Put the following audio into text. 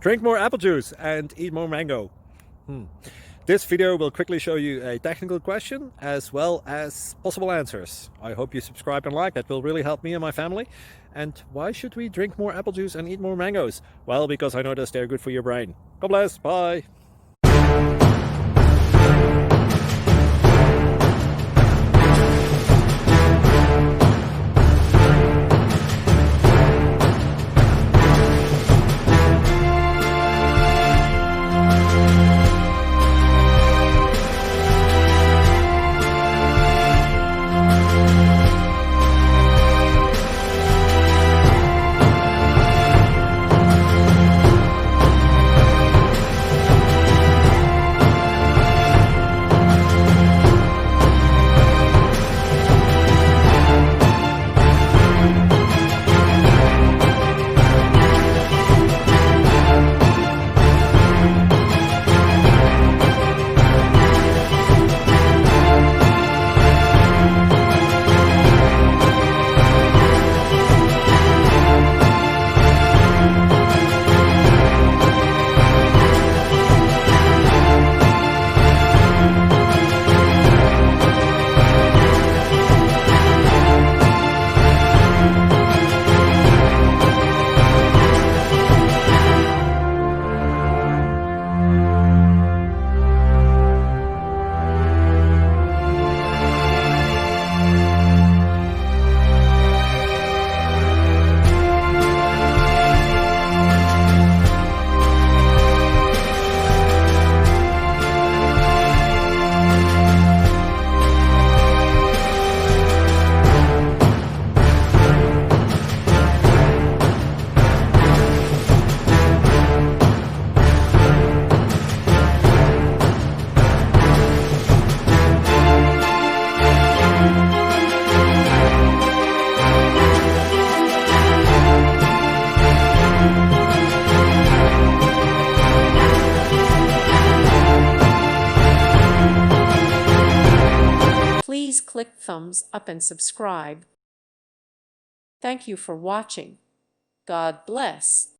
Drink more apple juice and eat more mango. This video will quickly show you a technical question as well as possible answers. I hope you subscribe and like, that will really help me and my family. And why should we drink more apple juice and eat more mangoes? Well, because I noticed they're good for your brain. God bless, bye! Please click thumbs up and subscribe. Thank you for watching. God bless.